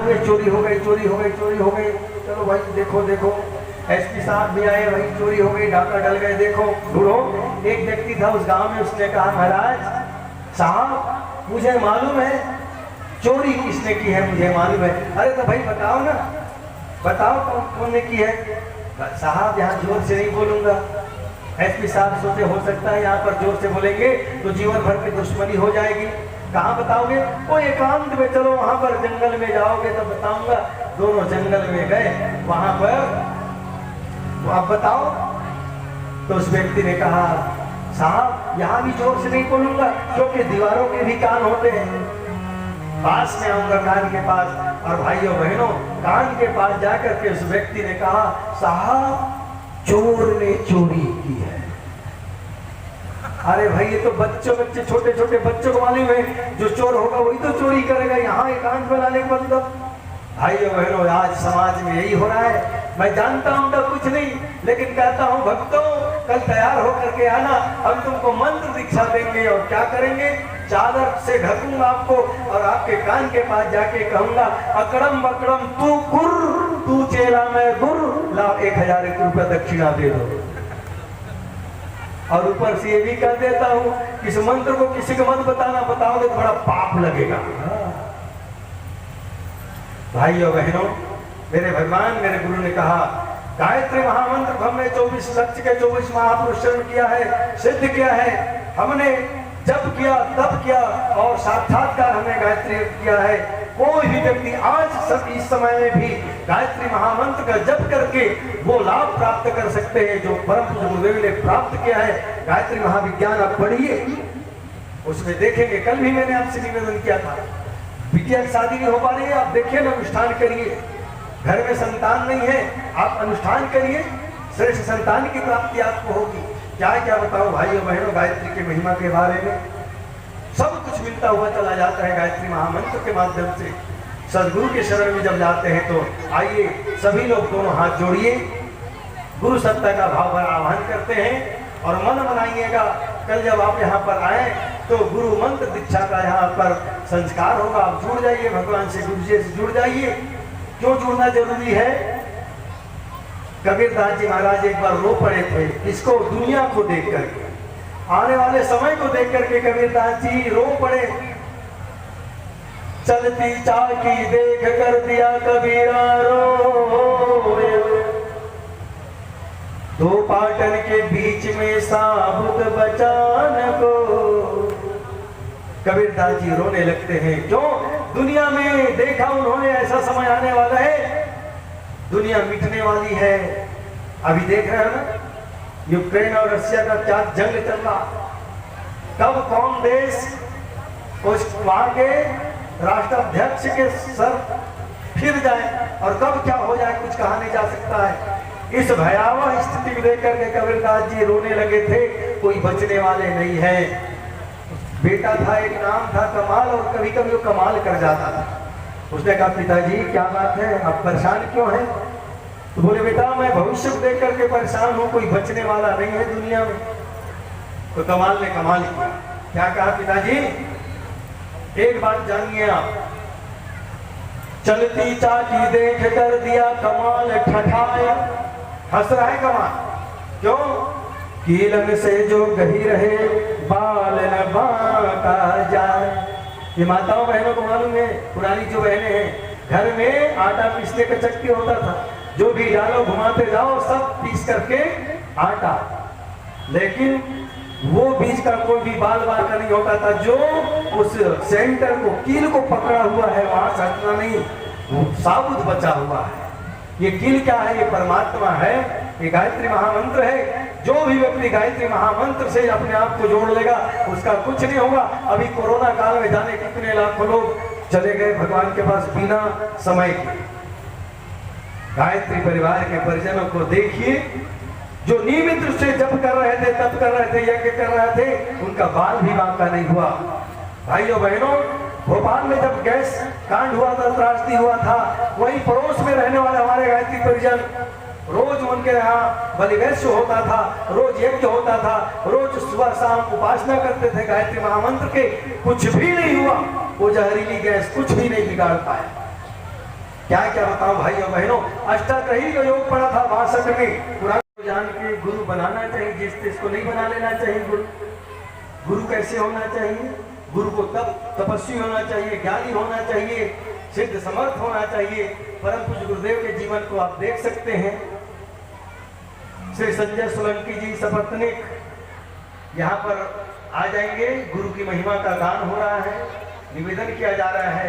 हुए, चोरी हो गई, चोरी हो गई, चोरी हो गई। चलो भाई देखो देखो, एसपी साहब भी आए, भाई चोरी हो गई, डाका डल गए, देखो ढूंढो। एक व्यक्ति था उस गांव में, उसने कहा महाराज साहब मुझे मालूम है चोरी किसने की है, मुझे मालूम है। अरे तो भाई बताओ ना, बताओ कौन ने की है। साहब यहाँ जोर से नहीं बोलूंगा। एसपी साहब सोचे हो सकता है यहाँ पर जोर से बोलेंगे तो जीवन भर की दुश्मनी हो जाएगी। कहाँ बताओगे? वो एकांत में, चलो वहां पर जंगल में जाओगे तो बताऊंगा। दोनों जंगल में गए, वहां पर आप बताओ। तो उस व्यक्ति ने कहा साहब यहाँ भी जोर से नहीं बोलूंगा क्योंकि दीवारों के भी कान होते हैं। पास में आऊंगा कान के पास। और भाइयों बहनों, कान के पास जाकर के उस व्यक्ति ने कहा साहब चोर ने चोरी की है। अरे भाई ये तो बच्चे छोटे छोटे बच्चों को मालूम है, जो चोर होगा वही तो चोरी करेगा। यहाँ एकांत में लाने का मतलब। भाइयों बहनों, आज समाज में यही हो रहा है। मैं जानता हूं तो कुछ नहीं, लेकिन कहता हूं भक्तों कल तैयार होकर के आना, हम तुमको मंत्र दीक्षा देंगे और क्या करेंगे, चादर से ढकूंगा आपको और आपके कान के पास जाके कहूंगा अकड़म बकड़म तू गुर, तू चेला मैं गुर, लाओ 1000 रुपया दक्षिणा दे दो। और ऊपर से ये भी कह देता हूं कि इस मंत्र को किसी को मत बताना, बताओगे तो बड़ा पाप लगेगा। भाइयों बहनों, मेरे भगवान मेरे गुरु ने कहा गायत्री महामंत्र हमने 24 लक्ष्य के 24 महापुरुष किया है, सिद्ध किया है। हमने जब किया तब किया और साक्षात्कार हमने गायत्री किया है। कोई भी व्यक्ति आज सब इस समय में भी गायत्री महामंत्र का जप करके वो लाभ प्राप्त कर सकते हैं जो परम गुरुदेव ने प्राप्त किया है। गायत्री महाविज्ञान आप पढ़िए, उसमें देखेंगे। कल भी मैंने आपसे निवेदन किया था, बिटिया की शादी नहीं हो पा रही है, आप देखिए ना, अनुष्ठान करिए। घर में संतान नहीं है, आप अनुष्ठान करिए, श्रेष्ठ संतान की प्राप्ति आपको होगी। क्या क्या बताओ भाइयों बहनों, गायत्री की महिमा के बारे में सब कुछ मिलता हुआ चला जाता है गायत्री महामंत्र के माध्यम से। सदगुरु के शरण में जब जाते हैं तो आइए सभी लोग दोनों हाथ जोड़िए, गुरु सत्ता का भाव भरा आह्वान करते हैं और मन बनाइएगा। कल जब आप यहाँ पर आए तो गुरु मंत्र दीक्षा का यहाँ पर संस्कार होगा। आप जुड़ जाइए भगवान से, गुरु जी से जुड़ जाइए। क्यों जुड़ना जरूरी है? कबीरदास जी महाराज एक बार रो पड़े थे, इसको दुनिया को देख करके, आने वाले समय को देख करके कबीरदास जी रो पड़े। चलती चाकी देख कर दिया कबीरा रोए, दो पाटन के बीच में साबुत बचान को। कबीरदास जी रोने लगते हैं। क्यों? दुनिया में देखा उन्होंने ऐसा समय आने वाला है, दुनिया मिटने वाली है। अभी देख रहे हैं ना, यूक्रेन और रशिया का क्या जंग चल रहा। कब कौन देश वहां के राष्ट्राध्यक्ष के सर फिर जाए और कब क्या हो जाए कुछ कहा नहीं जा सकता है। इस भयावह स्थिति को लेकर के कबीरदास जी रोने लगे थे। कोई बचने वाले नहीं है। बेटा था, एक नाम था कमाल, और कभी कभी वो कमाल कर जाता था। उसने कहा पिताजी क्या बात है, आप परेशान क्यों हैं? तो बोले बेटा मैं भविष्य को देख करके परेशान हूँ, कोई बचने वाला नहीं है दुनिया में। तो कमाल ने कमाल किया। क्या कहा पिताजी? एक बात जानिए आप, चलती चाकी देख कर दिया कमाल ठठाया। हंस रहा है कमाल, क्यों? कीलन से जो गही रहे बाल न बांका जाए। ये माताओं बहनों को मालूम है, पुरानी जो बहनें हैं, घर में आटा पीसने का चक्की होता था, जो भी डालो घुमाते जाओ सब पीस करके आटा, लेकिन वो बीज का कोई भी बाल बाल का नहीं होता था। जो उस सेंटर को, कील को पकड़ा हुआ है वहां से हटना नहीं, वो साबुत बचा हुआ है। ये कील क्या है? ये परमात्मा है, ये गायत्री महामंत्र है। जो भी व्यक्ति गायत्री महामंत्र से अपने आप को जोड़ लेगा उसका कुछ नहीं होगा। अभी कोरोना काल में जाने कितने लाखों लोग चले गए भगवान के पास बिना समय के। गायत्री परिवार के परिजनों को देखिए, जो नियमित रूप से जप कर रहे थे, तप कर रहे थे, यज्ञ कर रहे थे, उनका बाल भी बांका नहीं हुआ। भाइयों बहनों, भोपाल में जब गैस कांड हुआ था, त्रासदी हुआ था, वही पड़ोस में रहने वाले हमारे गायत्री परिजन, रोज उनके यहाँ बलिवेश्य होता था, रोज यज्ञ होता था, रोज सुबह शाम उपासना करते थे गायत्री महामंत्र के। कुछ भी नहीं हुआ, वो जहरीली गैस कुछ भी नहीं बिगाड़ पाया। क्या क्या बताओ भाई और बहनों। अष्टाध्यायी का योग पढ़ा था 62 में। पुराण को जान के गुरु बनाना चाहिए, जिसको नहीं बना लेना चाहिए। गुरु कैसे होना चाहिए? गुरु को तपस्वी होना चाहिए, ज्ञानी होना चाहिए, सिद्ध समर्थ होना चाहिए। परम पूज्य गुरुदेव के जीवन को आप देख सकते हैं। श्री संजय सोलंकी जी सपत्नीक यहाँ पर आ जाएंगे। गुरु की महिमा का गान हो रहा है, निवेदन किया जा रहा है।